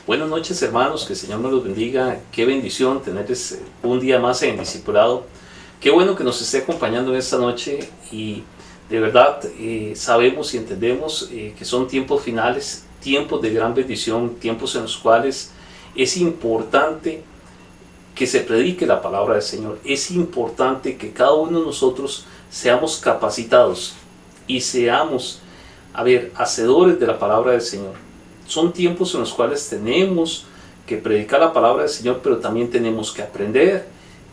Buenas noches, hermanos, que el Señor nos los bendiga. Qué bendición tenerles un día más en discipulado. Qué bueno que nos esté acompañando en esta noche y de verdad sabemos y entendemos que son tiempos finales, tiempos de gran bendición, tiempos en los cuales es importante que se predique la palabra del Señor. Es importante que cada uno de nosotros seamos capacitados y seamos, hacedores de la palabra del Señor. Son tiempos en los cuales tenemos que predicar la palabra del Señor, pero también tenemos que aprender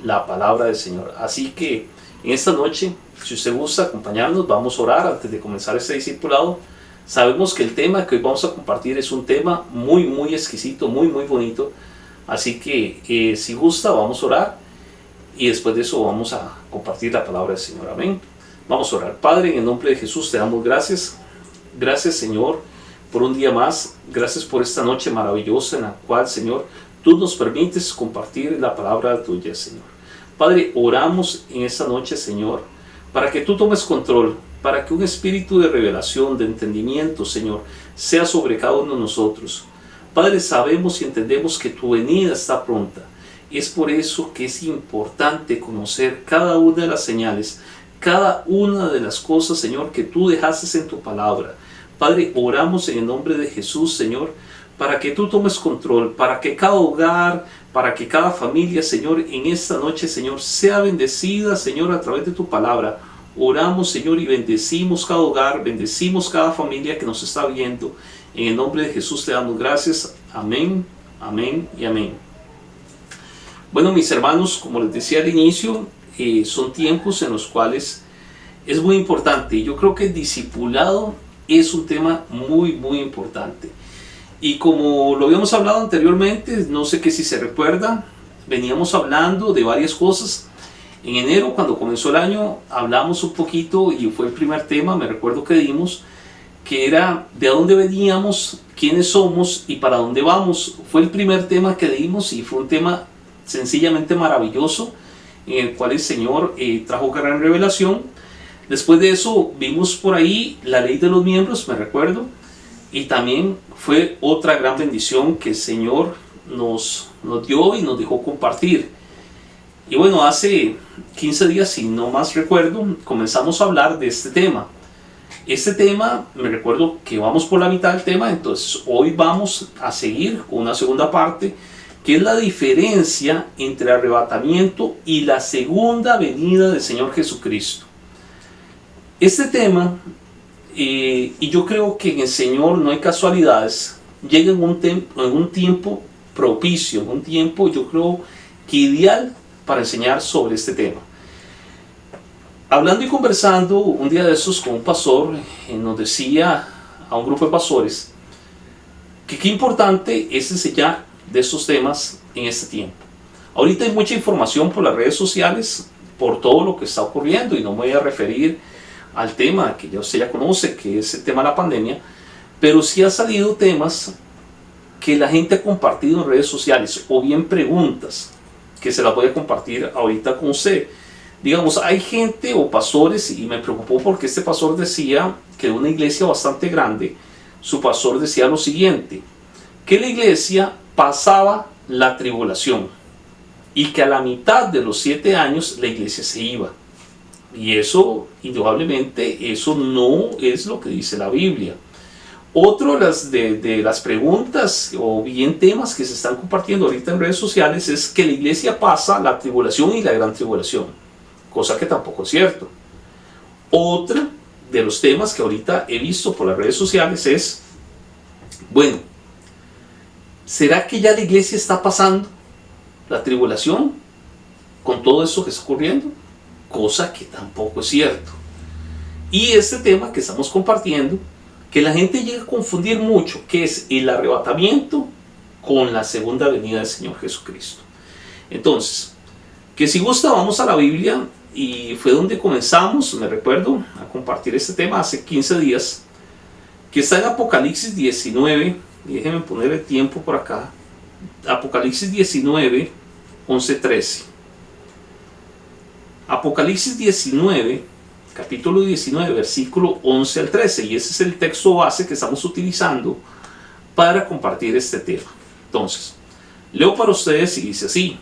la palabra del Señor. Así que en esta noche, si usted gusta acompañarnos, vamos a orar antes de comenzar este discipulado. Sabemos que el tema que hoy vamos a compartir es un tema muy exquisito, muy bonito. Así que si gusta, vamos a orar y después de eso vamos a compartir la palabra del Señor. Amén. Vamos a orar. Padre, en el nombre de Jesús te damos gracias. Gracias, Señor, por un día más. Gracias por esta noche maravillosa en la cual, Señor, tú nos permites compartir la palabra tuya, Señor. Padre, oramos en esta noche, Señor, para que tú tomes control, para que un espíritu de revelación, de entendimiento, Señor, sea sobre cada uno de nosotros. Padre, sabemos y entendemos que tu venida está pronta. Es por eso que es importante conocer cada una de las señales, cada una de las cosas, Señor, que tú dejaste en tu palabra. Padre, oramos en el nombre de Jesús, Señor, para que tú tomes control, para que cada hogar, para que cada familia, Señor, en esta noche, Señor, sea bendecida, Señor, a través de tu palabra. Oramos, Señor, y bendecimos cada hogar, bendecimos cada familia que nos está viendo. En el nombre de Jesús te damos gracias. Amén, amén y amén. Bueno, mis hermanos, como les decía al inicio, son tiempos en los cuales es muy importante. Yo creo que el discipulado es un tema muy importante. Y como lo habíamos hablado anteriormente, no sé que si se recuerda, veníamos hablando de varias cosas. En enero, cuando comenzó el año, hablamos un poquito y fue el primer tema, me recuerdo que dimos, que era de dónde veníamos, quiénes somos y para dónde vamos. Fue el primer tema que dimos y fue un tema sencillamente maravilloso, en el cual el Señor trajo gran revelación. Después de eso vimos por ahí la ley de los miembros, me recuerdo, y también fue otra gran bendición que el Señor nos dio y nos dejó compartir. Y bueno, hace 15 días, si no más recuerdo, comenzamos a hablar de este tema. Este tema, me recuerdo que vamos por la mitad del tema, entonces hoy vamos a seguir con una segunda parte, que es la diferencia entre arrebatamiento y la segunda venida del Señor Jesucristo. Este tema, y yo creo que en el Señor no hay casualidades, llega en un tiempo propicio, un tiempo yo creo que ideal para enseñar sobre este tema. Hablando y conversando un día de estos con un pastor, nos decía a un grupo de pastores que qué importante es enseñar de estos temas en este tiempo. Ahorita hay mucha información por las redes sociales, por todo lo que está ocurriendo, y no me voy a referir al tema que ya usted ya conoce, que es el tema de la pandemia, pero sí ha salido temas que la gente ha compartido en redes sociales, o bien preguntas que se las voy a compartir ahorita con usted. Digamos, hay gente o pastores, y me preocupó porque este pastor decía que de una iglesia bastante grande, su pastor decía lo siguiente, que la iglesia pasaba la tribulación y que a la mitad de los 7 años la iglesia se iba. Y eso, indudablemente, eso no es lo que dice la Biblia. Otro de las preguntas o bien temas que se están compartiendo ahorita en redes sociales es que la iglesia pasa la tribulación y la gran tribulación, cosa que tampoco es cierto. Otro de los temas que ahorita he visto por las redes sociales es, bueno, ¿será que ya la iglesia está pasando la tribulación con todo esto que está ocurriendo? Cosa que tampoco es cierto. Y este tema que estamos compartiendo, que la gente llega a confundir mucho, que es el arrebatamiento con la segunda venida del Señor Jesucristo. Entonces, que si gusta vamos a la Biblia, y fue donde comenzamos, me recuerdo, a compartir este tema hace 15 días, que está en Apocalipsis 19, y déjenme poner el tiempo por acá, Apocalipsis 19, 11-13. Apocalipsis 19, capítulo 19, versículo 11 al 13, y ese es el texto base que estamos utilizando para compartir este tema. Entonces, leo para ustedes y dice así: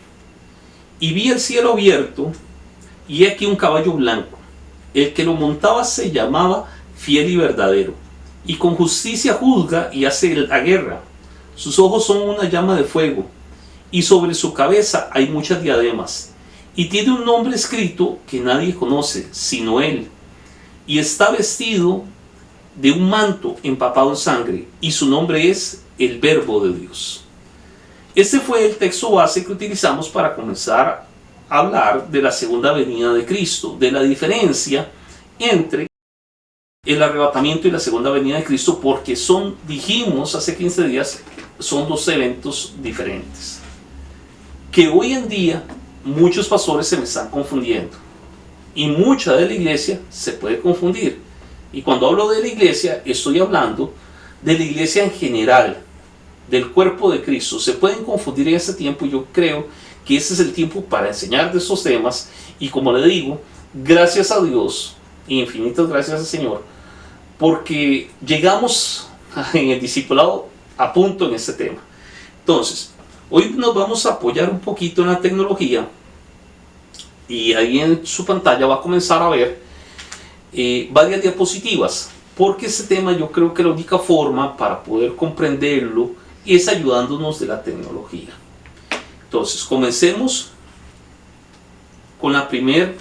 y vi el cielo abierto, y aquí un caballo blanco. El que lo montaba se llamaba Fiel y Verdadero, y con justicia juzga y hace la guerra. Sus ojos son una llama de fuego, y sobre su cabeza hay muchas diademas. Y tiene un nombre escrito que nadie conoce, sino él. Y está vestido de un manto empapado en sangre, y su nombre es el Verbo de Dios. Este fue el texto base que utilizamos para comenzar a hablar de la segunda venida de Cristo, de la diferencia entre el arrebatamiento y la segunda venida de Cristo, porque dijimos hace 15 días, son dos eventos diferentes. Que hoy en día muchos pastores se me están confundiendo, y mucha de la iglesia se puede confundir. Y cuando hablo de la iglesia, estoy hablando de la iglesia en general, del cuerpo de Cristo. Se pueden confundir en este tiempo, y yo creo que este es el tiempo para enseñar de estos temas. Y como le digo, gracias a Dios, infinitas gracias al Señor, porque llegamos en el discipulado a punto en este tema. Entonces, hoy nos vamos a apoyar un poquito en la tecnología, y ahí en su pantalla va a comenzar a ver varias diapositivas, porque este tema yo creo que la única forma para poder comprenderlo es ayudándonos de la tecnología. Entonces, comencemos con la primera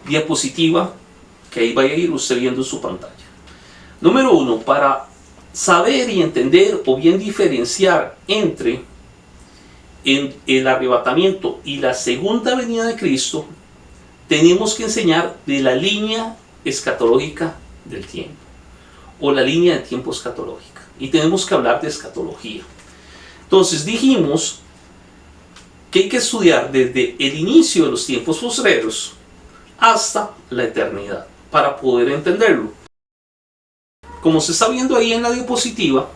diapositiva, que ahí va a ir usted viendo su pantalla. Número 1, para saber y entender o bien diferenciar entre el arrebatamiento y la segunda venida de Cristo, tenemos que enseñar de la línea escatológica del tiempo, o la línea de tiempo escatológica, y tenemos que hablar de escatología. Entonces dijimos que hay que estudiar desde el inicio de los tiempos postreros hasta la eternidad para poder entenderlo. Como se está viendo ahí en la diapositiva,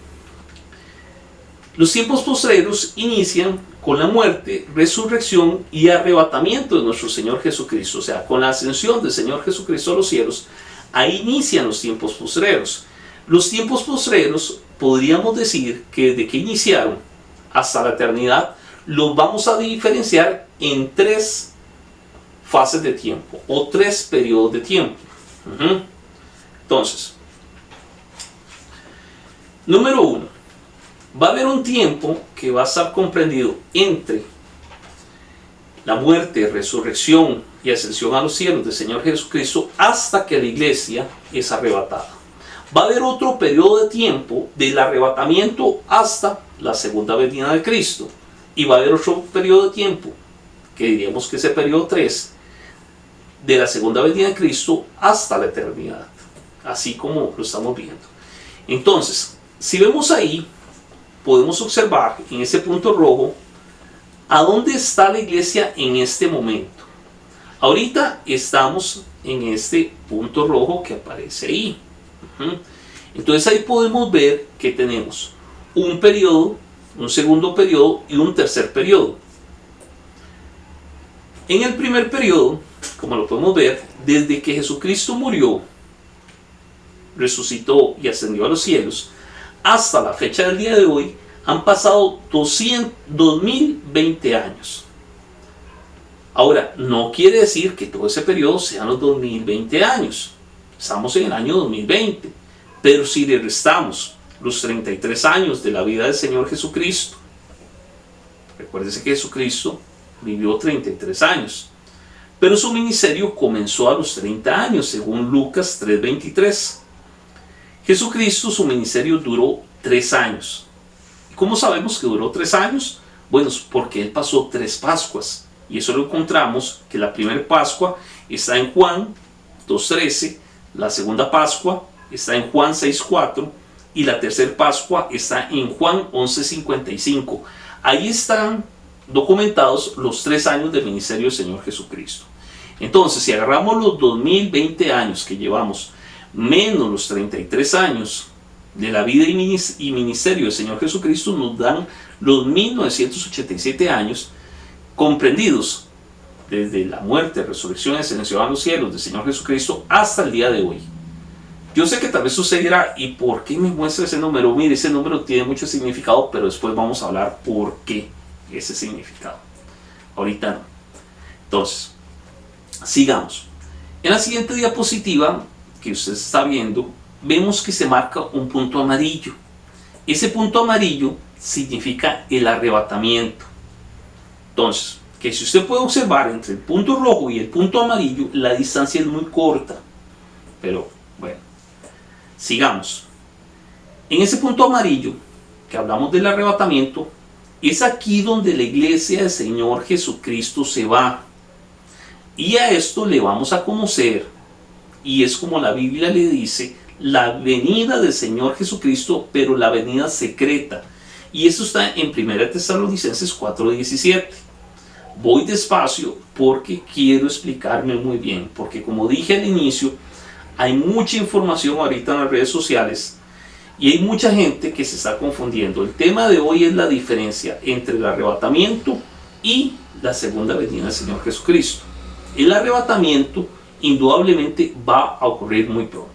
los tiempos postreros inician con la muerte, resurrección y arrebatamiento de nuestro Señor Jesucristo. O sea, con la ascensión del Señor Jesucristo a los cielos, ahí inician los tiempos postreros. Los tiempos postreros, podríamos decir que desde que iniciaron hasta la eternidad, los vamos a diferenciar en 3 fases de tiempo, o 3 periodos de tiempo. Entonces, número 1, va a haber un tiempo que va a estar comprendido entre la muerte, resurrección y ascensión a los cielos del Señor Jesucristo hasta que la iglesia es arrebatada. Va a haber otro periodo de tiempo del arrebatamiento hasta la segunda venida de Cristo. Y va a haber otro periodo de tiempo, que diríamos que es el periodo 3, de la segunda venida de Cristo hasta la eternidad. Así como lo estamos viendo. Entonces, si vemos ahí, podemos observar en ese punto rojo a dónde está la iglesia en este momento. Ahorita estamos en este punto rojo que aparece ahí. Entonces ahí podemos ver que tenemos un periodo, un segundo periodo y un tercer periodo. En el primer periodo, como lo podemos ver, desde que Jesucristo murió, resucitó y ascendió a los cielos, hasta la fecha del día de hoy, han pasado 2020 años. Ahora, no quiere decir que todo ese periodo sean los 2020 años. Estamos en el año 2020. Pero si le restamos los 33 años de la vida del Señor Jesucristo, recuérdese que Jesucristo vivió 33 años. Pero su ministerio comenzó a los 30 años, según Lucas 3:23. Jesucristo, su ministerio duró 3 años. ¿Cómo sabemos que duró 3 años? Bueno, porque Él pasó 3 Pascuas. Y eso lo encontramos, que la primera Pascua está en Juan 2:13, la segunda Pascua está en Juan 6:4 y la tercera Pascua está en Juan 11:55. Ahí están documentados los 3 años del ministerio del Señor Jesucristo. Entonces, si agarramos los 2020 años que llevamos, menos los 33 años de la vida y ministerio del Señor Jesucristo, nos dan los 1987 años comprendidos desde la muerte, resurrección y ascensión a los cielos del Señor Jesucristo hasta el día de hoy. Yo sé que tal vez usted dirá, ¿y por qué me muestra ese número? Mire, ese número tiene mucho significado, pero después vamos a hablar por qué ese significado. Ahorita no. Entonces, sigamos. En la siguiente diapositiva que usted está viendo, vemos que se marca un punto amarillo. Ese punto amarillo significa el arrebatamiento. Entonces, que si usted puede observar entre el punto rojo y el punto amarillo, la distancia es muy corta. Pero bueno, sigamos. En ese punto amarillo, que hablamos del arrebatamiento, es aquí donde la iglesia del Señor Jesucristo se va. Y a esto le vamos a conocer, y es como la Biblia le dice, la venida del Señor Jesucristo, pero la venida secreta. Y eso está en 1 Tesalonicenses 4:17. Voy despacio porque quiero explicarme muy bien, porque como dije al inicio, hay mucha información ahorita en las redes sociales y hay mucha gente que se está confundiendo. El tema de hoy es la diferencia entre el arrebatamiento y la segunda venida del Señor Jesucristo. El arrebatamiento indudablemente va a ocurrir muy pronto.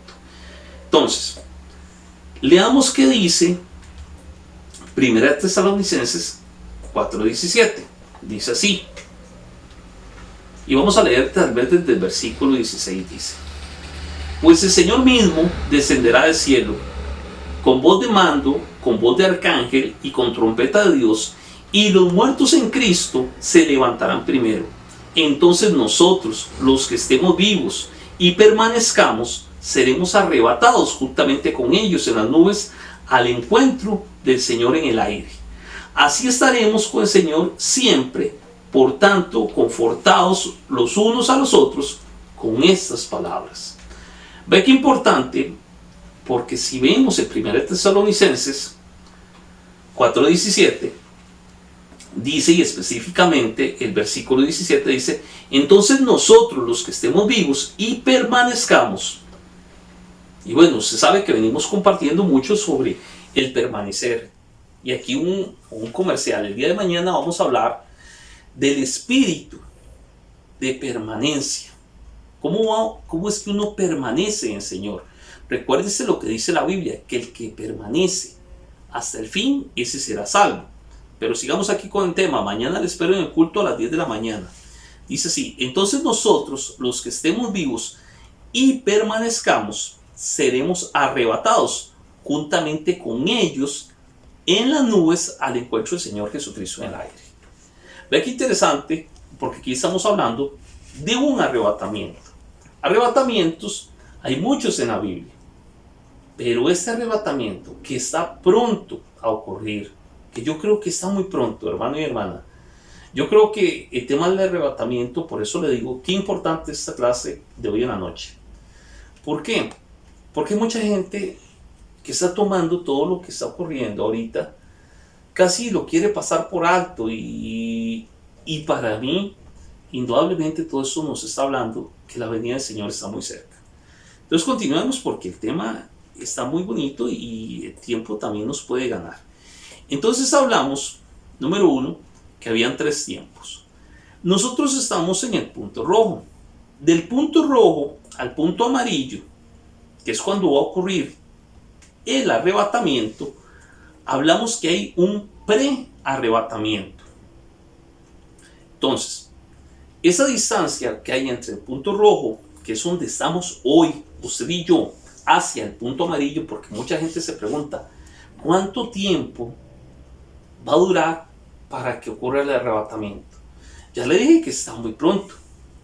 Entonces, leamos qué dice 1 Tesalonicenses 4:17. Dice así. Y vamos a leer tal vez desde el versículo 16. Dice: Pues el Señor mismo descenderá del cielo, con voz de mando, con voz de arcángel y con trompeta de Dios, y los muertos en Cristo se levantarán primero. Entonces nosotros, los que estemos vivos y permanezcamos, seremos arrebatados juntamente con ellos en las nubes al encuentro del Señor en el aire. Así estaremos con el Señor siempre. Por tanto, confortados los unos a los otros con estas palabras. Ve que importante, porque si vemos en 1 Tesalonicenses 4:17, dice, y específicamente el versículo 17 dice: entonces nosotros los que estemos vivos y permanezcamos. Y bueno, usted sabe que venimos compartiendo mucho sobre el permanecer. Y aquí un comercial. El día de mañana vamos a hablar del espíritu de permanencia. ¿Cómo es que uno permanece en el Señor? Recuérdese lo que dice la Biblia, que el que permanece hasta el fin, ese será salvo. Pero sigamos aquí con el tema. Mañana le espero en el culto a las 10 de la mañana. Dice así: entonces nosotros, los que estemos vivos y permanezcamos, seremos arrebatados juntamente con ellos en las nubes al encuentro del Señor Jesucristo en el aire. Ve qué interesante, porque aquí estamos hablando de un arrebatamiento. Arrebatamientos hay muchos en la Biblia, pero este arrebatamiento que está pronto a ocurrir, que yo creo que está muy pronto, hermano y hermana, yo creo que el tema del arrebatamiento, por eso le digo, qué importante esta clase de hoy en la noche. ¿Por qué? Porque hay mucha gente que está tomando todo lo que está ocurriendo ahorita, casi lo quiere pasar por alto, y para mí, indudablemente todo eso nos está hablando que la venida del Señor está muy cerca. Entonces continuemos, porque el tema está muy bonito y el tiempo también nos puede ganar. Entonces hablamos, número 1, que habían 3 tiempos. Nosotros estamos en el punto rojo. Del punto rojo al punto amarillo, que es cuando va a ocurrir el arrebatamiento, hablamos que hay un pre-arrebatamiento. Entonces, esa distancia que hay entre el punto rojo, que es donde estamos hoy, usted y yo, hacia el punto amarillo, porque mucha gente se pregunta, ¿cuánto tiempo va a durar para que ocurra el arrebatamiento? Ya le dije que está muy pronto.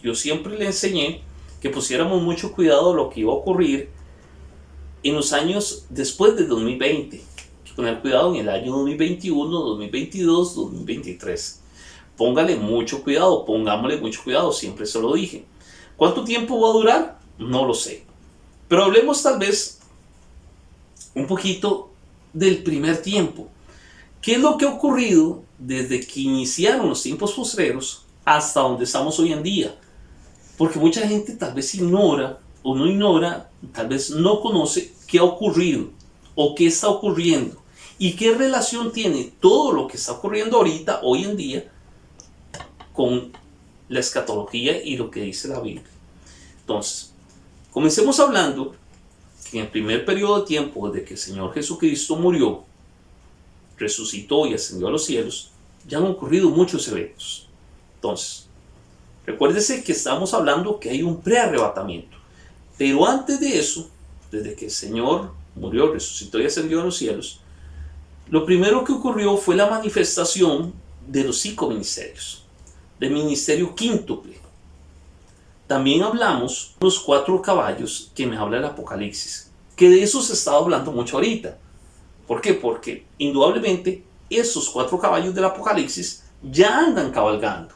Yo siempre le enseñé que pusiéramos mucho cuidado de lo que iba a ocurrir en los años después de 2020. Poner cuidado en el año 2021, 2022, 2023. Póngale mucho cuidado, pongámosle mucho cuidado, siempre se lo dije. ¿Cuánto tiempo va a durar? No lo sé. Pero hablemos tal vez un poquito del primer tiempo. ¿Qué es lo que ha ocurrido desde que iniciaron los tiempos postreros hasta donde estamos hoy en día? Porque mucha gente tal vez ignora o no ignora, tal vez no conoce qué ha ocurrido o qué está ocurriendo y qué relación tiene todo lo que está ocurriendo ahorita, hoy en día, con la escatología y lo que dice la Biblia. Entonces, comencemos hablando que en el primer periodo de tiempo, desde que el Señor Jesucristo murió, resucitó y ascendió a los cielos, ya han ocurrido muchos eventos. Entonces, recuérdese que estamos hablando que hay un prearrebatamiento. Pero antes de eso, desde que el Señor murió, resucitó y ascendió a los cielos, lo primero que ocurrió fue la manifestación de los 5 ministerios, del ministerio quíntuple. También hablamos de los 4 caballos que me habla el Apocalipsis, que de eso se está hablando mucho ahorita. ¿Por qué? Porque indudablemente esos 4 caballos del Apocalipsis ya andan cabalgando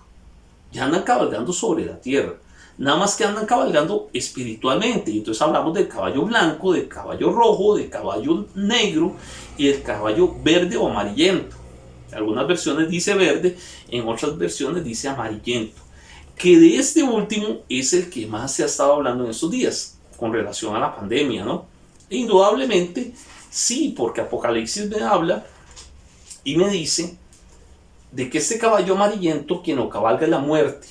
sobre la tierra, nada más que andan cabalgando espiritualmente. Y entonces hablamos del caballo blanco, del caballo rojo, del caballo negro y del caballo verde o amarillento. En algunas versiones dice verde, en otras versiones dice amarillento, que de este último es el que más se ha estado hablando en estos días con relación a la pandemia, ¿no? E indudablemente sí, porque Apocalipsis me habla y me dice de que este caballo amarillento quien lo cabalga es la muerte,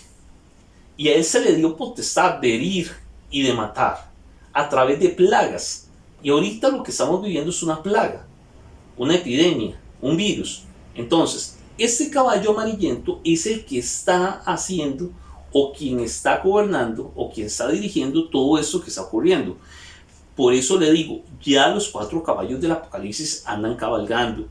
y a él se le dio potestad de herir y de matar a través de plagas. Y ahorita lo que estamos viviendo es una plaga, una epidemia, un virus. Entonces, este caballo amarillento es el que está haciendo, o quien está gobernando, o quien está dirigiendo todo esto que está ocurriendo. Por eso le digo, ya los 4 caballos del Apocalipsis andan cabalgando.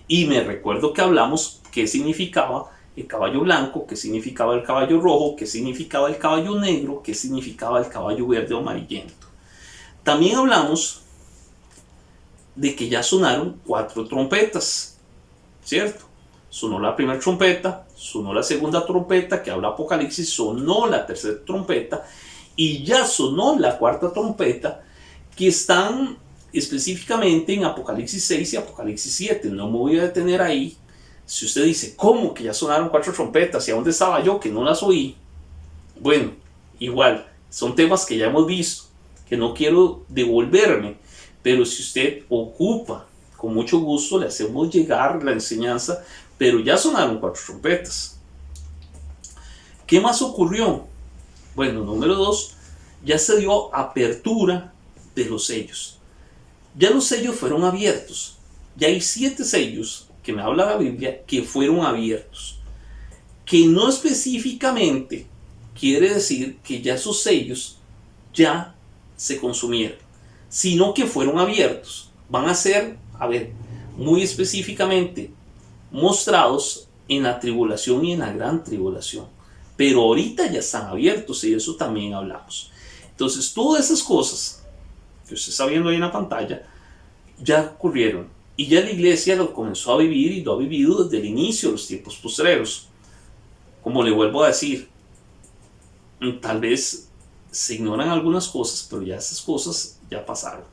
Y me recuerdo que hablamos qué significaba el caballo blanco, qué significaba el caballo rojo, qué significaba el caballo negro, qué significaba el caballo verde o amarillento. También hablamos de que ya sonaron 4 trompetas, ¿cierto? Sonó la primera trompeta, sonó la segunda trompeta que habla Apocalipsis, sonó la tercera trompeta y ya sonó la 4ª trompeta, que están específicamente en Apocalipsis 6 y Apocalipsis 7. No me voy a detener ahí. Si usted dice, ¿cómo que ya sonaron 4 trompetas? ¿Y a dónde estaba yo que no las oí? Bueno, igual, son temas que ya hemos visto, que no quiero devolverme, pero si usted ocupa, con mucho gusto le hacemos llegar la enseñanza, pero ya sonaron 4 trompetas. ¿Qué más ocurrió? Bueno, número 2, ya se dio apertura de los sellos. Ya los sellos fueron abiertos. Ya hay 7 sellos que me habla la Biblia que fueron abiertos. Que no específicamente quiere decir que ya esos sellos ya se consumieron, sino que fueron abiertos. Van a ser, muy específicamente mostrados en la tribulación y en la gran tribulación. Pero ahorita ya están abiertos y de eso también hablamos. Entonces, todas esas cosas que usted está viendo ahí en la pantalla ya ocurrieron. Y ya la iglesia lo comenzó a vivir y lo ha vivido desde el inicio de los tiempos postreros. Como le vuelvo a decir, tal vez se ignoran algunas cosas, pero ya esas cosas ya pasaron.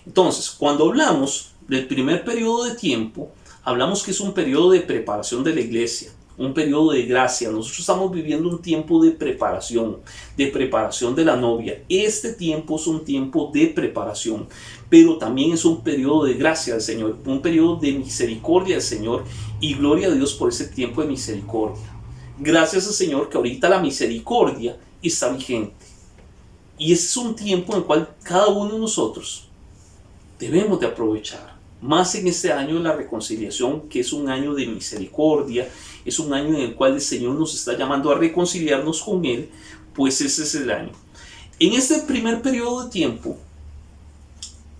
Entonces, cuando hablamos del primer periodo de tiempo, hablamos que es un periodo de preparación de la iglesia, un periodo de gracia. Nosotros estamos viviendo un tiempo de preparación de la novia. Este tiempo es un tiempo de preparación, pero también es un periodo de gracia del Señor, un periodo de misericordia del Señor, y gloria a Dios por ese tiempo de misericordia. Gracias al Señor que ahorita la misericordia está vigente. Y ese es un tiempo en el cual cada uno de nosotros debemos de aprovechar. Más en este año de la reconciliación, que es un año de misericordia, es un año en el cual el Señor nos está llamando a reconciliarnos con Él, pues ese es el año. En este primer periodo de tiempo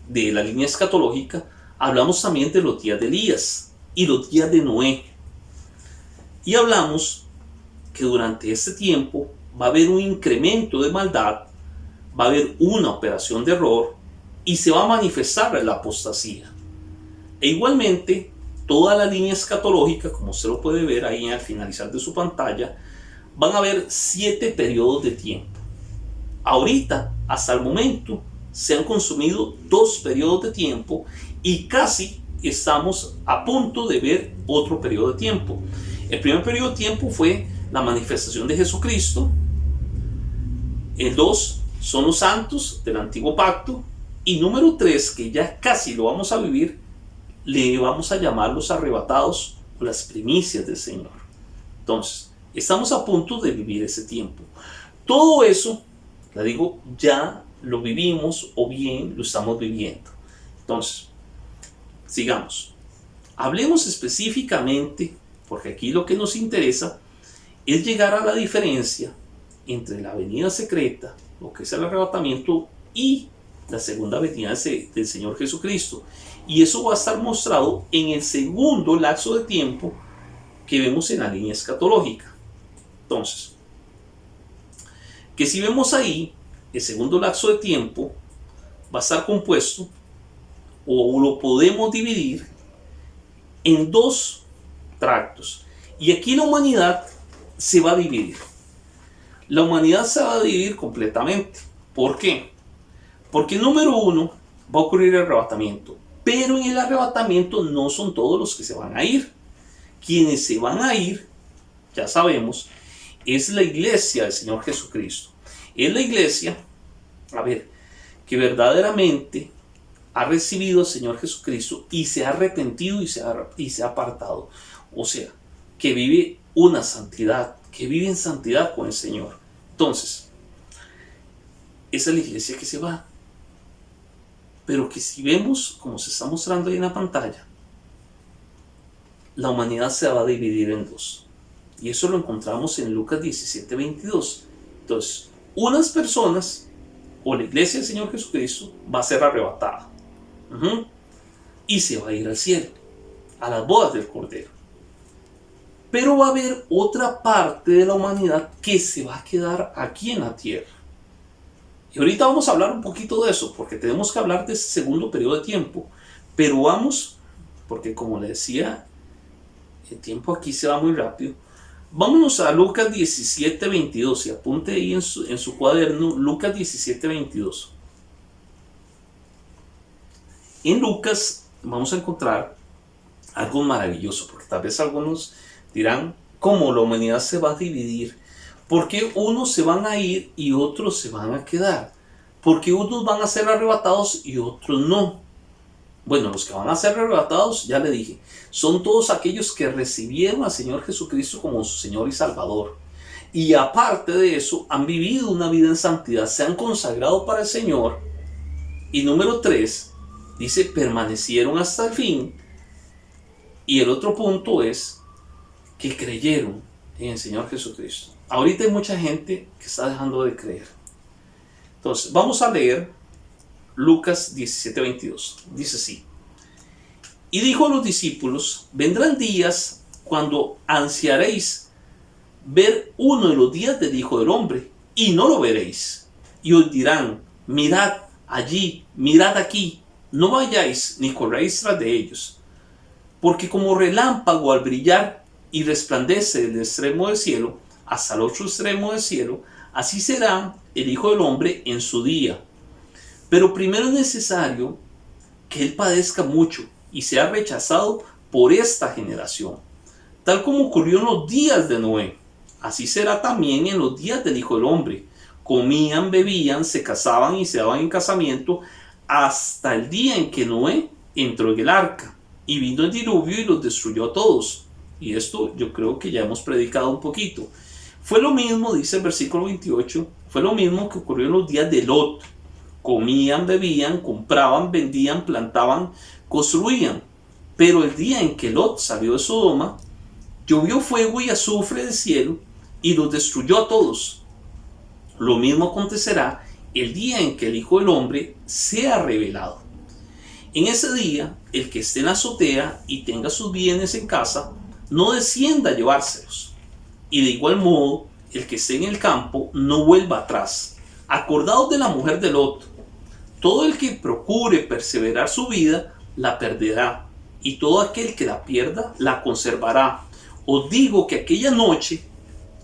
de la línea escatológica, hablamos también de los días de Elías y los días de Noé. Y hablamos que durante este tiempo va a haber un incremento de maldad, va a haber una operación de error y se va a manifestar la apostasía. E igualmente, toda la línea escatológica, como usted lo puede ver ahí al finalizar de su pantalla, van a haber 7 periodos de tiempo. Ahorita, hasta el momento, se han consumido 2 periodos de tiempo y casi estamos a punto de ver otro periodo de tiempo. El primer periodo de tiempo fue la manifestación de Jesucristo. El 2 son los santos del antiguo pacto. Y número 3, que ya casi lo vamos a vivir, le vamos a llamar los arrebatados o las primicias del Señor. Entonces, estamos a punto de vivir ese tiempo. Todo eso, le digo, ya lo vivimos o bien lo estamos viviendo. Entonces, sigamos. Hablemos específicamente, porque aquí lo que nos interesa es llegar a la diferencia entre la venida secreta, lo que es el arrebatamiento, y la segunda venida del Señor Jesucristo. Y eso va a estar mostrado en el segundo lapso de tiempo que vemos en la línea escatológica. Entonces, que si vemos ahí, el segundo lapso de tiempo va a estar compuesto, o lo podemos dividir en dos tractos. Y aquí la humanidad se va a dividir. La humanidad se va a dividir completamente. ¿Por qué? Porque número uno, va a ocurrir el arrebatamiento. Pero en el arrebatamiento no son todos los que se van a ir. Quienes se van a ir, ya sabemos, es la iglesia del Señor Jesucristo. Es la iglesia, que verdaderamente ha recibido al Señor Jesucristo y se ha arrepentido y se ha apartado. O sea, que vive una santidad, que vive en santidad con el Señor. Entonces, esa es la iglesia que se va. Pero que si vemos, como se está mostrando ahí en la pantalla, la humanidad se va a dividir en dos. Y eso lo encontramos en Lucas 17:22. Entonces, unas personas, o la iglesia del Señor Jesucristo, va a ser arrebatada. Y se va a ir al cielo, a las bodas del Cordero. Pero va a haber otra parte de la humanidad que se va a quedar aquí en la tierra. Y ahorita vamos a hablar un poquito de eso, porque tenemos que hablar de ese segundo periodo de tiempo. Pero vamos, porque como le decía, el tiempo aquí se va muy rápido. Vámonos a Lucas 17:22 y apunte ahí en su cuaderno, Lucas 17:22. En Lucas vamos a encontrar algo maravilloso, porque tal vez algunos dirán, ¿cómo la humanidad se va a dividir? ¿Por qué unos se van a ir y otros se van a quedar? ¿Por qué unos van a ser arrebatados y otros no? Bueno, los que van a ser arrebatados, ya le dije, son todos aquellos que recibieron al Señor Jesucristo como su Señor y Salvador. Y aparte de eso, han vivido una vida en santidad, se han consagrado para el Señor. Y número 3, dice, permanecieron hasta el fin. Y el otro punto es que creyeron en el Señor Jesucristo. Ahorita hay mucha gente que está dejando de creer. Entonces, vamos a leer Lucas 17:22. Dice así. Y dijo a los discípulos, vendrán días cuando ansiaréis ver uno de los días del Hijo del Hombre, y no lo veréis. Y os dirán, mirad allí, mirad aquí, no vayáis ni corréis tras de ellos. Porque como relámpago al brillar y resplandece del extremo del cielo hasta el otro extremo del cielo, así será el Hijo del Hombre en su día. Pero primero es necesario que Él padezca mucho y sea rechazado por esta generación. Tal como ocurrió en los días de Noé, así será también en los días del Hijo del Hombre. Comían, bebían, se casaban y se daban en casamiento hasta el día en que Noé entró en el arca. Y vino el diluvio y los destruyó a todos. Y esto yo creo que ya hemos predicado un poquito. Fue lo mismo, dice el versículo 28, fue lo mismo que ocurrió en los días de Lot. Comían, bebían, compraban, vendían, plantaban, construían. Pero el día en que Lot salió de Sodoma, llovió fuego y azufre del cielo y los destruyó a todos. Lo mismo acontecerá el día en que el Hijo del Hombre sea revelado. En ese día, el que esté en la azotea y tenga sus bienes en casa, no descienda a llevárselos. Y de igual modo, el que esté en el campo, no vuelva atrás. Acordaos de la mujer de Lot. Todo el que procure perseverar su vida, la perderá. Y todo aquel que la pierda, la conservará. Os digo que aquella noche,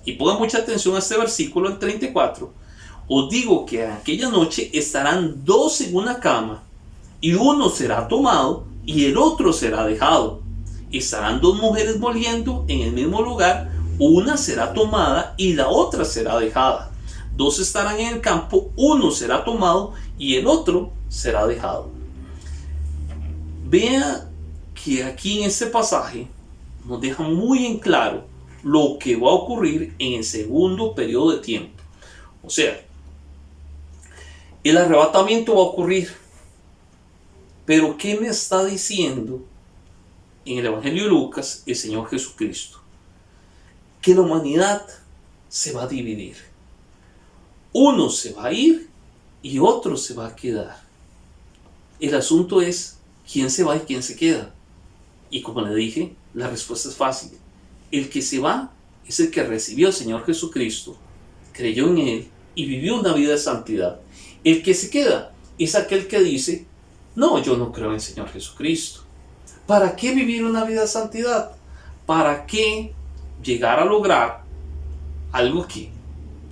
y pongan mucha atención a este versículo, el 34, os digo que aquella noche estarán dos en una cama, y uno será tomado y el otro será dejado. Estarán dos mujeres moliendo en el mismo lugar, una será tomada y la otra será dejada. Dos estarán en el campo, uno será tomado y el otro será dejado. Vea que aquí en este pasaje nos deja muy en claro lo que va a ocurrir en el segundo periodo de tiempo. O sea, El arrebatamiento va a ocurrir. Pero ¿qué me está diciendo en el Evangelio de Lucas el Señor Jesucristo? Que la humanidad se va a dividir. Uno se va a ir y otro se va a quedar. El asunto es quién se va y quién se queda. Y como le dije, la respuesta es fácil. El que se va es el que recibió al Señor Jesucristo, creyó en Él y vivió una vida de santidad. El que se queda es aquel que dice: no, yo no creo en el Señor Jesucristo. ¿Para qué vivir una vida de santidad? ¿Para qué llegar a lograr algo que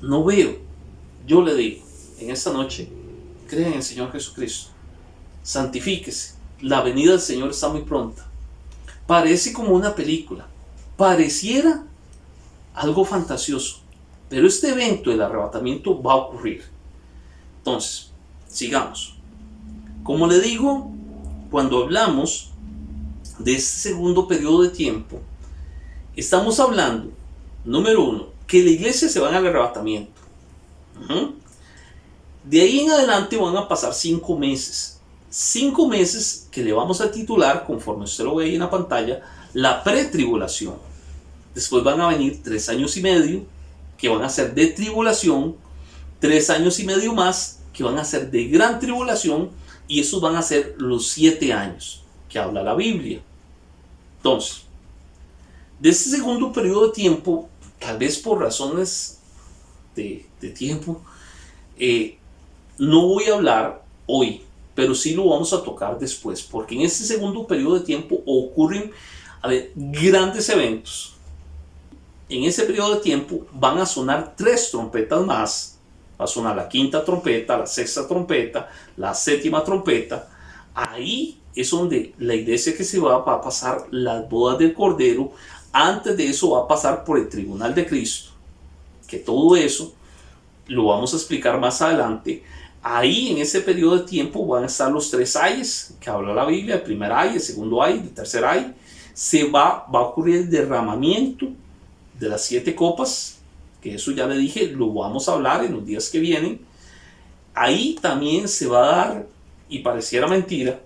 no veo? Yo le digo, en esta noche, crea en el Señor Jesucristo. Santifíquese. La venida del Señor está muy pronta. Parece como una película. Pareciera algo fantasioso. Pero este evento del arrebatamiento va a ocurrir. Entonces, sigamos. Como le digo, cuando hablamos de este segundo periodo de tiempo, estamos hablando, número uno, que la iglesia se va al arrebatamiento. De ahí en adelante van a pasar 5 meses. 5 meses que le vamos a titular, conforme usted lo ve ahí en la pantalla, la pretribulación. Después van a venir 3 años y medio que van a ser de tribulación, 3 años y medio más que van a ser de gran tribulación, y esos van a ser los 7 años que habla la Biblia. Entonces, de este segundo periodo de tiempo, tal vez por razones de tiempo, no voy a hablar hoy, pero sí lo vamos a tocar después, porque en este segundo periodo de tiempo ocurren grandes eventos. En ese periodo de tiempo van a sonar 3 trompetas más. Va a sonar la 5ª trompeta, la 6ª trompeta, la 7ª trompeta. Ahí es donde la iglesia que se va a pasar las bodas del Cordero. Antes de eso va a pasar por el tribunal de Cristo, que todo eso lo vamos a explicar más adelante. Ahí en ese periodo de tiempo van a estar los 3 ayes que habla la Biblia: el primer ay, el segundo ay, el tercer ay. Va a ocurrir el derramamiento de las 7 copas, que eso ya le dije, lo vamos a hablar en los días que vienen. Ahí también se va a dar, y pareciera mentira,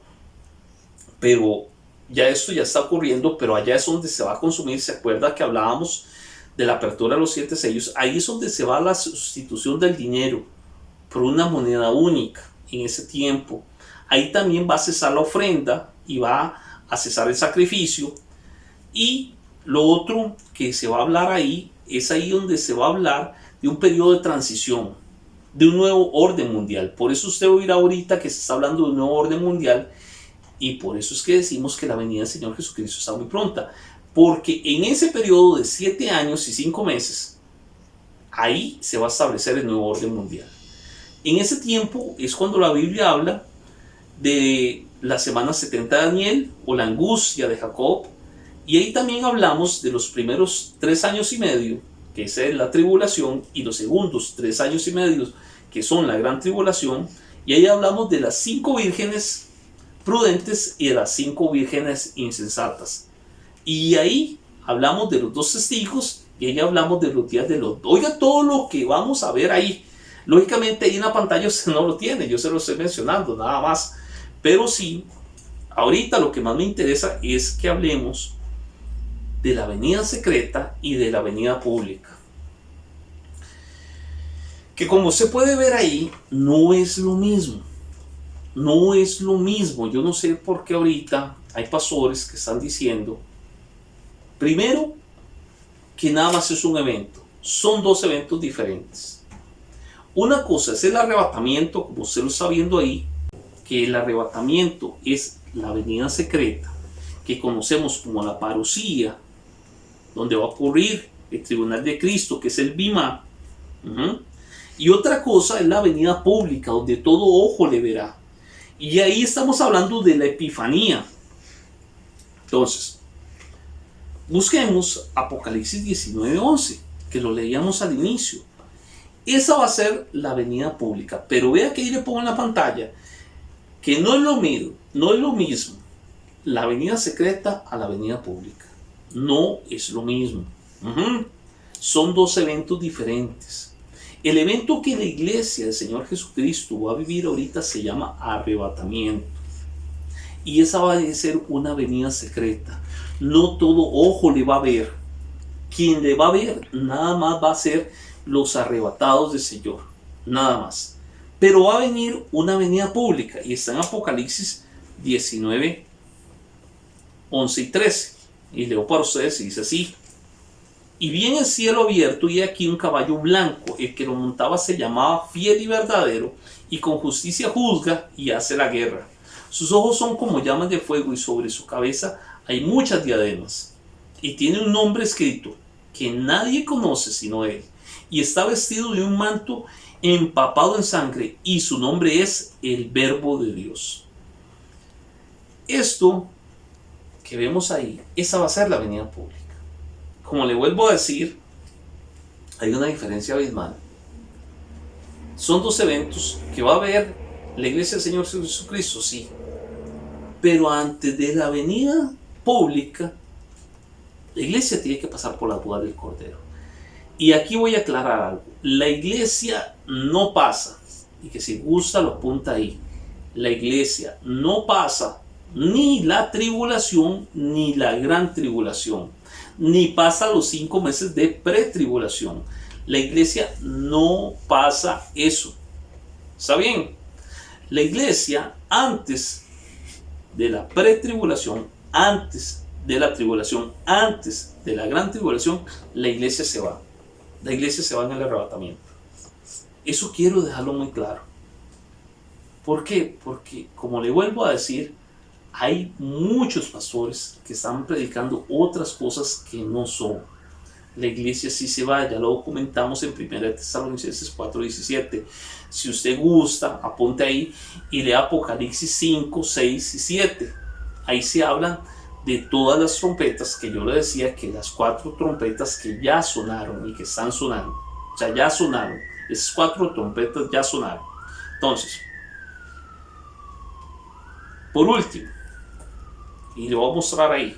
pero ya esto ya está ocurriendo, pero allá es donde se va a consumir. ¿Se acuerda que hablábamos de la apertura de los 7 sellos? Ahí es donde se va la sustitución del dinero por una moneda única en ese tiempo. Ahí también va a cesar la ofrenda y va a cesar el sacrificio. Y lo otro que se va a hablar ahí es ahí donde se va a hablar de un periodo de transición, de un nuevo orden mundial. Por eso usted oirá ahorita que se está hablando de un nuevo orden mundial, y por eso es que decimos que la venida del Señor Jesucristo está muy pronta, porque en ese periodo de 7 años y 5 meses, ahí se va a establecer el nuevo orden mundial. En ese tiempo es cuando la Biblia habla de la semana 70 de Daniel, o la angustia de Jacob. Y ahí también hablamos de los primeros 3 años y medio, que esa es la tribulación, y los segundos 3 años y medio, que son la gran tribulación. Y ahí hablamos de las 5 vírgenes prudentes y de las 5 vírgenes insensatas. Y ahí hablamos de los 2 testigos, y ahí hablamos de los días de los... Oiga todo lo que vamos a ver ahí. Lógicamente ahí en la pantalla usted no lo tiene, yo se lo estoy mencionando nada más. Pero sí, ahorita lo que más me interesa es que hablemos de la venida secreta y de la venida pública, que como se puede ver ahí, no es lo mismo. No es lo mismo. Yo no sé por qué ahorita hay pastores que están diciendo, primero, que nada más es un evento. Son 2 eventos diferentes. Una cosa es el arrebatamiento, como usted lo está viendo ahí, que el arrebatamiento es la venida secreta, que conocemos como la parusía, donde va a ocurrir el tribunal de Cristo, que es el Bimá. Y otra cosa es la venida pública, donde todo ojo le verá. Y ahí estamos hablando de la Epifanía. Entonces, busquemos Apocalipsis 19:11, que lo leíamos al inicio. Esa va a ser la venida pública. Pero vea que ahí le pongo en la pantalla que no es lo mismo la venida secreta a la venida pública. No es lo mismo. Son 2 eventos diferentes. El evento que la iglesia del Señor Jesucristo va a vivir ahorita se llama arrebatamiento. Y esa va a ser una venida secreta. No todo ojo le va a ver. Quien le va a ver nada más va a ser los arrebatados del Señor. Nada más. Pero va a venir una venida pública. Y está en Apocalipsis 19, 11 y 13. Y leo para ustedes y dice así. Y vi en el cielo abierto y aquí un caballo blanco. El que lo montaba se llamaba Fiel y Verdadero. Y con justicia juzga y hace la guerra. Sus ojos son como llamas de fuego y sobre su cabeza hay muchas diademas. Y tiene un nombre escrito que nadie conoce sino él. Y está vestido de un manto empapado en sangre y su nombre es el Verbo de Dios. Esto que vemos ahí, esa va a ser la venida pública. Como le vuelvo a decir, hay una diferencia abismal. Son dos eventos que va a haber la iglesia del Señor Jesucristo, sí. Pero antes de la venida pública, la iglesia tiene que pasar por la boda del Cordero. Y aquí voy a aclarar algo. La iglesia no pasa, y que si gusta lo apunta ahí, la iglesia no pasa ni la tribulación ni la gran tribulación, ni pasa los 5 meses de pretribulación. La iglesia no pasa eso. ¿Está bien? La iglesia antes de la pretribulación, antes de la tribulación, antes de la gran tribulación, la iglesia se va. La iglesia se va en el arrebatamiento. Eso quiero dejarlo muy claro. ¿Por qué? Porque, como le vuelvo a decir, hay muchos pastores que están predicando otras cosas que no son. La iglesia sí se va, ya lo documentamos en 1 Tesalonicenses 4:17. Si usted gusta, apunte ahí y lea Apocalipsis 5, 6 y 7. Ahí se hablan de todas las trompetas que yo le decía, que las 4 trompetas que ya sonaron y que están sonando. O sea, ya sonaron. Esas 4 trompetas ya sonaron. Entonces, por último, y le voy a mostrar ahí,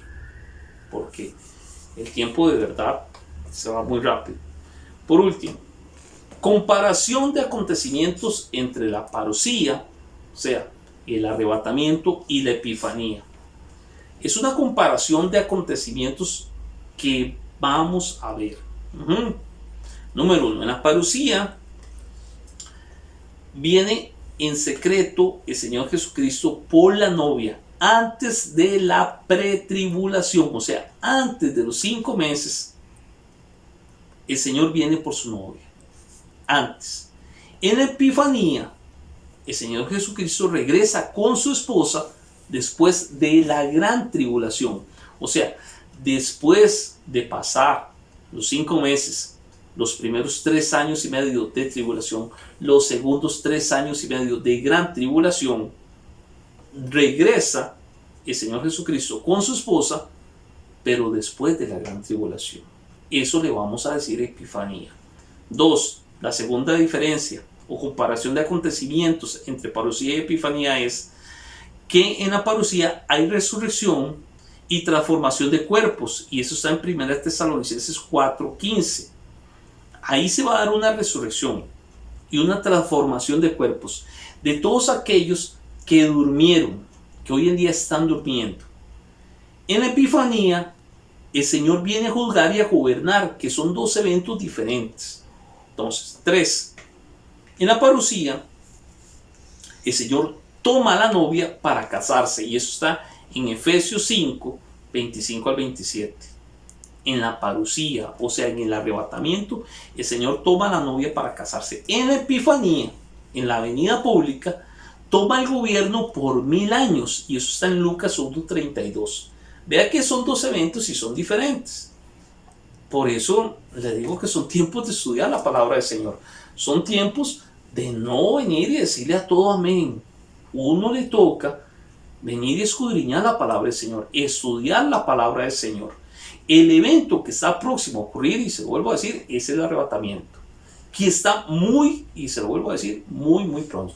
porque el tiempo de verdad se va muy rápido. Por último, comparación de acontecimientos entre la parusía, o sea, el arrebatamiento y la epifanía. Es una comparación de acontecimientos que vamos a ver. Número 1, en la parusía viene en secreto el Señor Jesucristo por la novia antes de la pretribulación, o sea, antes de los 5 meses, el Señor viene por su novia. Antes. En la epifanía, el Señor Jesucristo regresa con su esposa después de la gran tribulación. O sea, después de pasar los 5 meses, los primeros 3 años y medio de tribulación, los segundos 3 años y medio de gran tribulación, regresa el Señor Jesucristo con su esposa, pero después de la gran tribulación. Eso le vamos a decir epifanía. 2. La segunda diferencia o comparación de acontecimientos entre parusía y epifanía es que en la parusía hay resurrección y transformación de cuerpos, y eso está en 1 Tesalonicenses 4:15. Ahí se va a dar una resurrección y una transformación de cuerpos de todos aquellos que durmieron, que hoy en día están durmiendo. En la epifanía, el Señor viene a juzgar y a gobernar, que son 2 eventos diferentes. Entonces, 3. En la parusía, el Señor toma a la novia para casarse, y eso está en Efesios 5, 25 al 27. En la parusía, o sea, en el arrebatamiento, el Señor toma a la novia para casarse. En la epifanía, en la venida pública, toma el gobierno por 1000 años, y eso está en Lucas 1:32. Vea que son 2 eventos y son diferentes. Por eso le digo que son tiempos de estudiar la palabra del Señor. Son tiempos de no venir y decirle a todo amén. Uno le toca venir y escudriñar la palabra del Señor, estudiar la palabra del Señor. El evento que está próximo a ocurrir, y se lo vuelvo a decir, es el arrebatamiento, que está muy, y se lo vuelvo a decir, muy, muy pronto.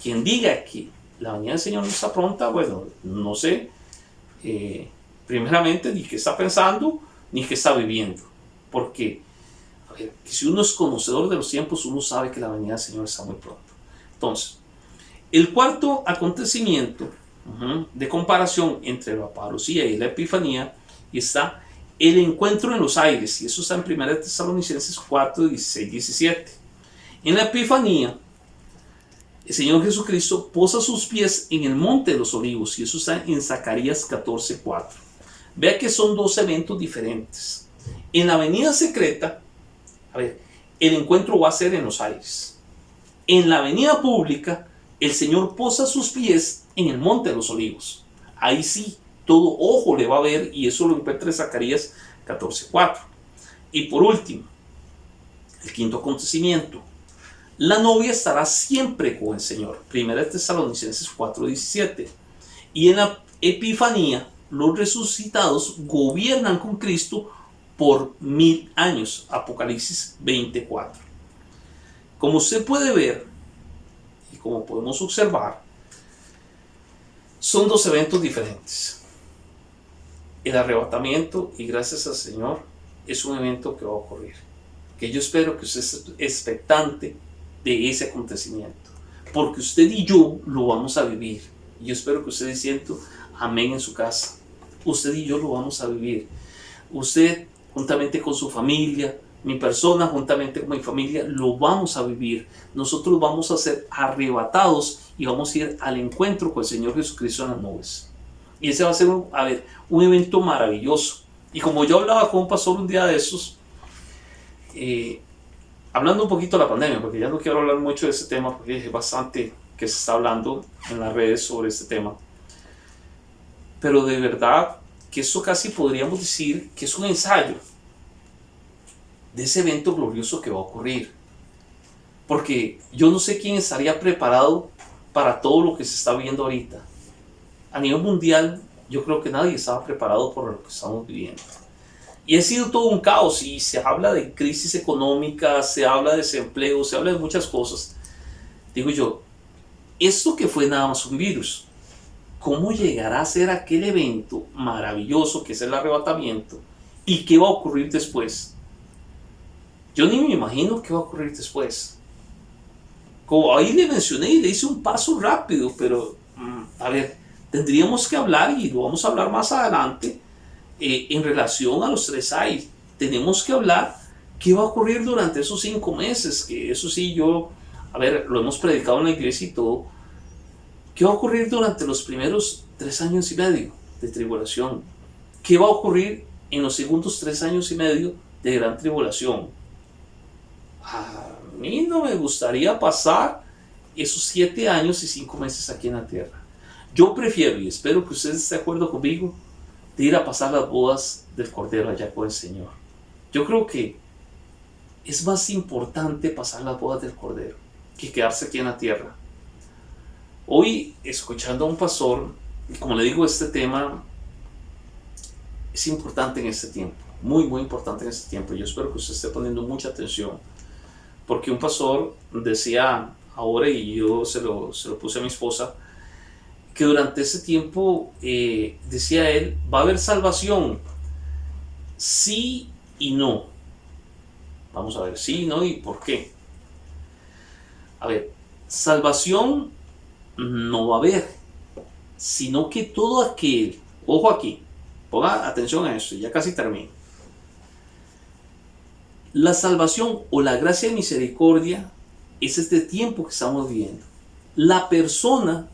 Quien diga que la venida del Señor no está pronta, bueno, no sé, primeramente, ni qué está pensando, ni qué está viviendo. Porque ver, que si uno es conocedor de los tiempos, uno sabe que la venida del Señor está muy pronto. Entonces, el cuarto acontecimiento de comparación entre la parucía y la epifanía está el encuentro en los aires, y eso está en 1 Tesalonicenses 4, 16, 17. En la epifanía, el Señor Jesucristo posa sus pies en el monte de los olivos, y eso está en Zacarías 14, 4. Vea que son dos eventos diferentes. En la venida secreta, a ver, el encuentro va a ser en los aires. En la venida pública, el Señor posa sus pies en el monte de los olivos. Ahí sí, todo ojo le va a ver, y eso lo encuentra en Zacarías 14:4. Y por último, el quinto acontecimiento. La novia estará siempre con el Señor. 1 Tesalonicenses 4:17. Y en la epifanía, los resucitados gobiernan con Cristo por 1000 años. Apocalipsis 24. Como usted puede ver, y como podemos observar, son dos eventos diferentes. El arrebatamiento, y gracias al Señor, es un evento que va a ocurrir. Que yo espero que usted esté expectante de ese acontecimiento. Porque usted y yo lo vamos a vivir. Y yo espero que usted diciendo amén en su casa. Usted y yo lo vamos a vivir. Usted, juntamente con su familia, mi persona, juntamente con mi familia, lo vamos a vivir. Nosotros vamos a ser arrebatados y vamos a ir al encuentro con el Señor Jesucristo en las nubes. Y ese va a ser un evento maravilloso. Y como yo hablaba con un pastor un día de esos, hablando un poquito de la pandemia, porque ya no quiero hablar mucho de ese tema, porque es bastante que se está hablando en las redes sobre este tema. Pero de verdad que esto casi podríamos decir que es un ensayo de ese evento glorioso que va a ocurrir. Porque yo no sé quién estaría preparado para todo lo que se está viendo ahorita. A nivel mundial, yo creo que nadie estaba preparado por lo que estamos viviendo. Y ha sido todo un caos, y se habla de crisis económica, se habla de desempleo, se habla de muchas cosas. Digo yo, esto que fue nada más un virus, ¿cómo llegará a ser aquel evento maravilloso que es el arrebatamiento? ¿Y qué va a ocurrir después? Yo ni me imagino qué va a ocurrir después. Como ahí le mencioné y le hice un paso rápido, pero a ver, tendríamos que hablar, y lo vamos a hablar más adelante, en relación a los 3 años. Tenemos que hablar qué va a ocurrir durante esos 5 meses, que eso sí, a ver, lo hemos predicado en la iglesia y todo. ¿Qué va a ocurrir durante los primeros 3 años y medio de tribulación? ¿Qué va a ocurrir en los segundos 3 años y medio de gran tribulación? A mí no me gustaría pasar esos 7 años y 5 meses aquí en la tierra. Yo prefiero, y espero que usted esté de acuerdo conmigo, de ir a pasar las bodas del Cordero allá con el Señor. Yo creo que es más importante pasar las bodas del Cordero que quedarse aquí en la tierra. Hoy, escuchando a un pastor, y como le digo, este tema es importante en este tiempo, muy, muy importante en este tiempo. Yo espero que usted esté poniendo mucha atención, porque un pastor decía ahora, y yo se lo puse a mi esposa, que durante ese tiempo, decía él, va a haber salvación, sí y no. Vamos a ver, sí y no, y por qué. A ver, salvación no va a haber, sino que todo aquel, ojo aquí, ponga atención a esto, ya casi termino. La salvación o la gracia y misericordia es este tiempo que estamos viviendo. La persona,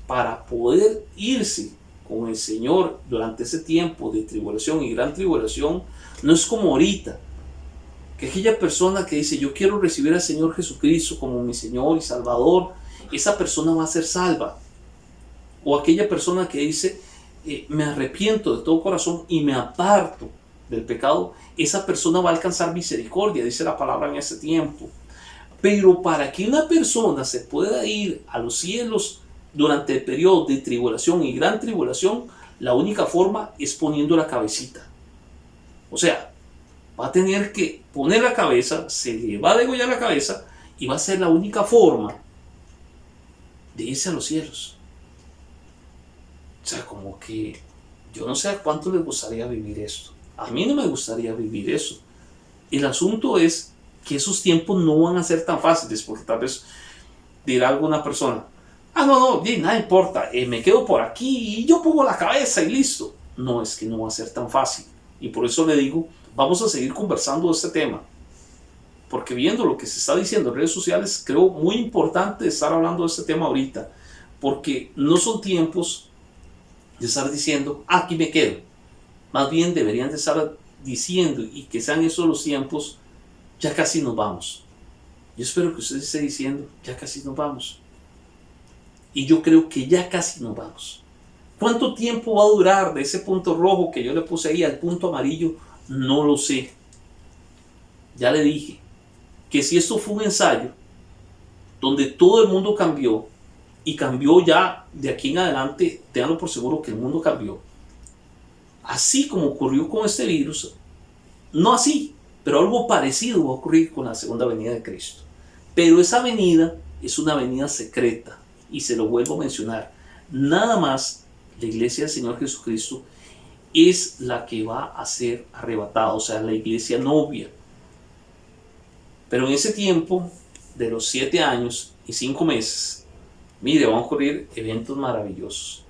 para poder irse con el Señor durante ese tiempo de tribulación y gran tribulación, no es como ahorita, que aquella persona que dice yo quiero recibir al Señor Jesucristo como mi Señor y Salvador, esa persona va a ser salva. O aquella persona que dice me arrepiento de todo corazón y me aparto del pecado, esa persona va a alcanzar misericordia, dice la palabra en ese tiempo. Pero para que una persona se pueda ir a los cielos durante el periodo de tribulación y gran tribulación, la única forma es poniendo la cabecita. O sea, va a tener que poner la cabeza, se le va a degollar la cabeza, y va a ser la única forma de irse a los cielos. O sea, como que yo no sé a cuánto les gustaría vivir esto. A mí no me gustaría vivir eso. El asunto es que esos tiempos no van a ser tan fáciles, porque tal vez dirá alguna persona, no, nada importa, me quedo por aquí y yo pongo la cabeza y listo. No, es que no va a ser tan fácil. Y por eso le digo, vamos a seguir conversando de este tema. Porque viendo lo que se está diciendo en redes sociales, creo muy importante estar hablando de este tema ahorita. Porque no son tiempos de estar diciendo, aquí me quedo. Más bien deberían de estar diciendo, y que sean esos los tiempos, ya casi nos vamos. Yo espero que usted esté diciendo, ya casi nos vamos. Y yo creo que ya casi nos vamos. ¿Cuánto tiempo va a durar de ese punto rojo que yo le puse ahí al punto amarillo? No lo sé. Ya le dije que si esto fue un ensayo donde todo el mundo cambió, y cambió ya de aquí en adelante, tenganlo por seguro que el mundo cambió. Así como ocurrió con este virus, no así, pero algo parecido va a ocurrir con la segunda venida de Cristo. Pero esa venida es una venida secreta, y se lo vuelvo a mencionar. Nada más la iglesia del Señor Jesucristo es la que va a ser arrebatada, o sea, la iglesia novia. Pero en ese tiempo de los 7 años y 5 meses, mire, van a ocurrir eventos maravillosos.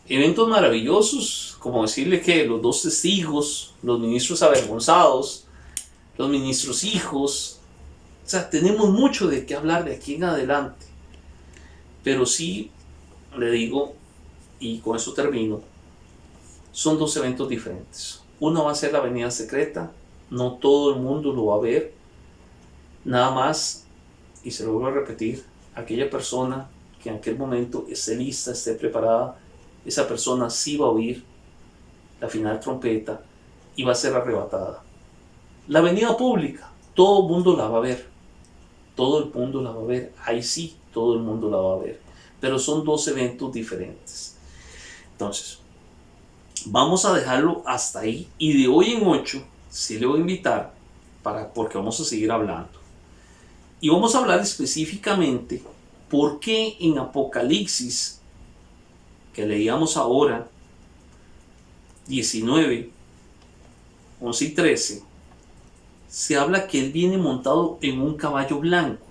Eventos maravillosos, como decirle que los 2 testigos, los ministros avergonzados, los ministros hijos. O sea, tenemos mucho de qué hablar de aquí en adelante. Pero sí, le digo, y con eso termino, son 2 eventos diferentes. Uno va a ser la venida secreta, no todo el mundo lo va a ver. Nada más, y se lo vuelvo a repetir, aquella persona que en aquel momento esté lista, esté preparada, esa persona sí va a oír la final trompeta y va a ser arrebatada. La venida pública, todo el mundo la va a ver. Todo el mundo la va a ver. Ahí sí, todo el mundo la va a ver. Pero son 2 eventos diferentes. Entonces, vamos a dejarlo hasta ahí. Y de hoy en 8, sí le voy a invitar, porque vamos a seguir hablando. Y vamos a hablar específicamente por qué en Apocalipsis, que leíamos ahora, 19, 11 y 13, se habla que él viene montado en un caballo blanco.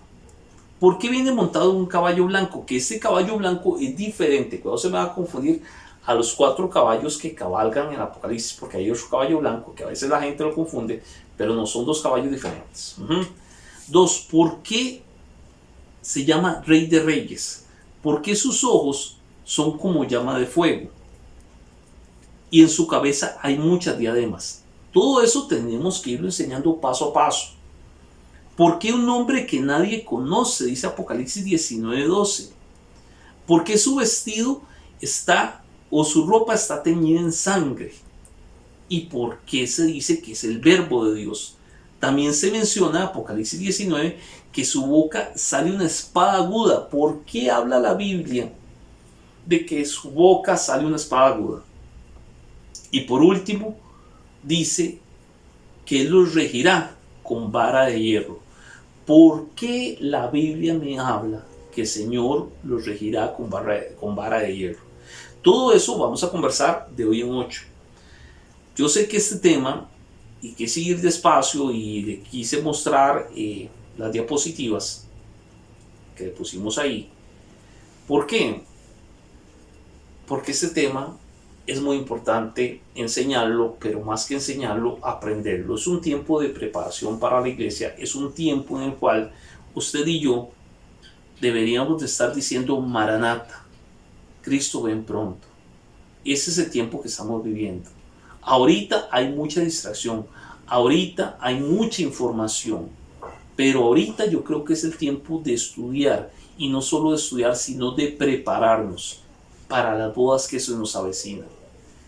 ¿Por qué viene montado en un caballo blanco? Que este caballo blanco es diferente. Cuando se me va a confundir a los 4 caballos que cabalgan en Apocalipsis, porque hay otro caballo blanco que a veces la gente lo confunde, pero no, son 2 caballos diferentes. 2, ¿por qué se llama Rey de Reyes? Porque sus ojos son como llama de fuego y en su cabeza hay muchas diademas. Todo eso tenemos que irlo enseñando paso a paso. ¿Por qué un nombre que nadie conoce? Dice Apocalipsis 19:12. ¿Por qué su vestido está, o su ropa está teñida en sangre? ¿Y por qué se dice que es el verbo de Dios? También se menciona en Apocalipsis 19 que su boca sale una espada aguda. ¿Por qué habla la Biblia de que su boca sale una espada aguda? Y por último, dice que él los regirá con vara de hierro. ¿Por qué la Biblia me habla que el Señor los regirá con vara de hierro? Todo eso vamos a conversar de hoy en 8. Yo sé que este tema, y quise ir despacio y le quise mostrar las diapositivas que le pusimos ahí. ¿Por qué? Porque este tema es muy importante enseñarlo, pero más que enseñarlo, aprenderlo. Es un tiempo de preparación para la iglesia, es un tiempo en el cual usted y yo deberíamos de estar diciendo Maranata, Cristo ven pronto. Ese es el tiempo que estamos viviendo. Ahorita hay mucha distracción, ahorita hay mucha información, pero ahorita yo creo que es el tiempo de estudiar, y no solo de estudiar, sino de prepararnos para las bodas que se nos avecinan.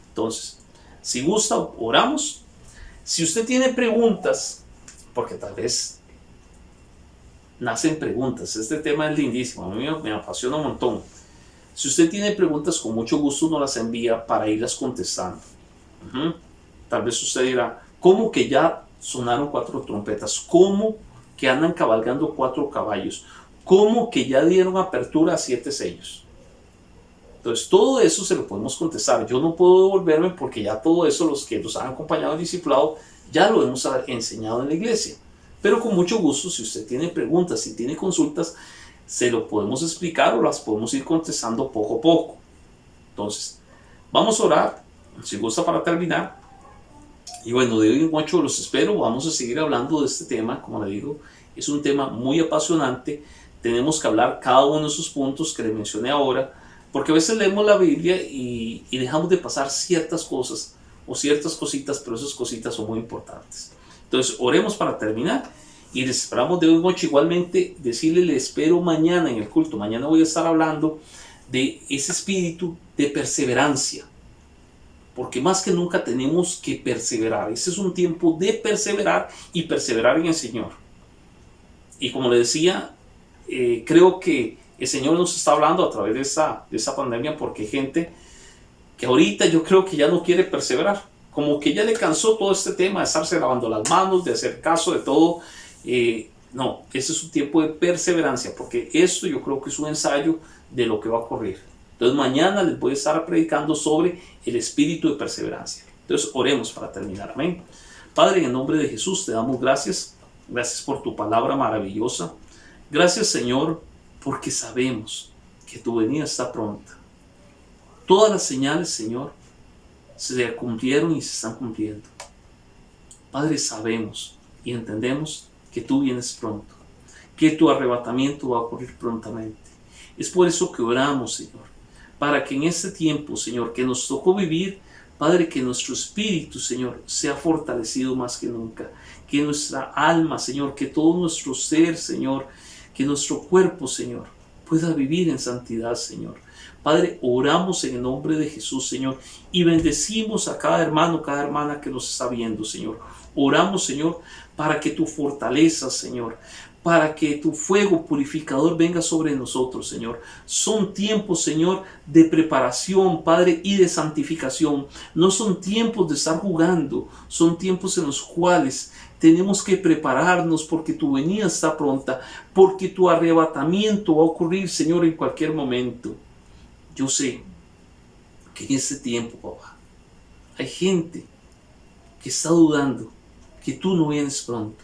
Entonces, si gusta, oramos. Si usted tiene preguntas, porque tal vez nacen preguntas, este tema es lindísimo, a mí me apasiona un montón. Si usted tiene preguntas, con mucho gusto nos las envía para irlas contestando. Tal vez usted dirá, ¿cómo que ya sonaron 4 trompetas? ¿Cómo que andan cabalgando 4 caballos? ¿Cómo que ya dieron apertura a 7 sellos? Entonces todo eso se lo podemos contestar. Yo no puedo devolverme porque ya todo eso los que nos han acompañado en discipulado Ya lo hemos enseñado en la iglesia. Pero con mucho gusto, si usted tiene preguntas, si tiene consultas, se lo podemos explicar o las podemos ir contestando poco a poco. Entonces, vamos a orar, si gusta, para terminar. Y bueno, de hoy en 8 los espero. Vamos a seguir hablando de este tema. Como le digo, es un tema muy apasionante. Tenemos que hablar cada uno de esos puntos que le mencioné ahora, porque a veces leemos la Biblia y dejamos de pasar ciertas cosas o ciertas cositas, pero esas cositas son muy importantes. Entonces, oremos para terminar y les esperamos de hoy en 8. Igualmente, decirle, le espero mañana en el culto. Mañana voy a estar hablando de ese espíritu de perseverancia, porque más que nunca tenemos que perseverar. Ese es un tiempo de perseverar y perseverar en el Señor. Y como le decía, creo que el Señor nos está hablando a través de esa pandemia, porque hay gente que ahorita yo creo que ya no quiere perseverar, como que ya le cansó todo este tema de estarse lavando las manos, de hacer caso de todo. No, ese es un tiempo de perseverancia, porque esto yo creo que es un ensayo de lo que va a ocurrir. Entonces mañana les voy a estar predicando sobre el espíritu de perseverancia. Entonces oremos para terminar. Amén. Padre, en el nombre de Jesús te damos gracias. Gracias por tu palabra maravillosa. Gracias, Señor, porque sabemos que tu venida está pronta. Todas las señales, Señor, se cumplieron y se están cumpliendo. Padre, sabemos y entendemos que tú vienes pronto, que tu arrebatamiento va a ocurrir prontamente. Es por eso que oramos, Señor, para que en este tiempo, Señor, que nos tocó vivir, Padre, que nuestro espíritu, Señor, sea fortalecido más que nunca, que nuestra alma, Señor, que todo nuestro ser, Señor, que nuestro cuerpo, Señor, pueda vivir en santidad, Señor. Padre, oramos en el nombre de Jesús, Señor, y bendecimos a cada hermano, cada hermana que nos está viendo, Señor. Oramos, Señor, para que tu fortaleza, Señor, para que tu fuego purificador venga sobre nosotros, Señor. Son tiempos, Señor, de preparación, Padre, y de santificación. No son tiempos de estar jugando, son tiempos en los cuales tenemos que prepararnos, porque tu venida está pronta, porque tu arrebatamiento va a ocurrir, Señor, en cualquier momento. Yo sé que en este tiempo, papá, hay gente que está dudando que tú no vienes pronto.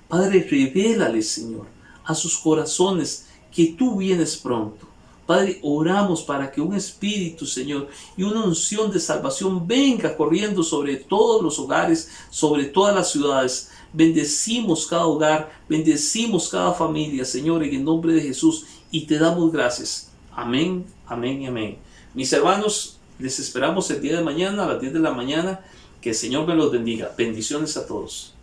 Padre, revélale, Señor, a sus corazones que tú vienes pronto. Padre, oramos para que un espíritu, Señor, y una unción de salvación venga corriendo sobre todos los hogares, sobre todas las ciudades. Bendecimos cada hogar, bendecimos cada familia, Señor, en el nombre de Jesús, y te damos gracias. Amén, amén y amén. Mis hermanos, les esperamos el día de mañana a las 10 de la mañana. Que el Señor me los bendiga. Bendiciones a todos.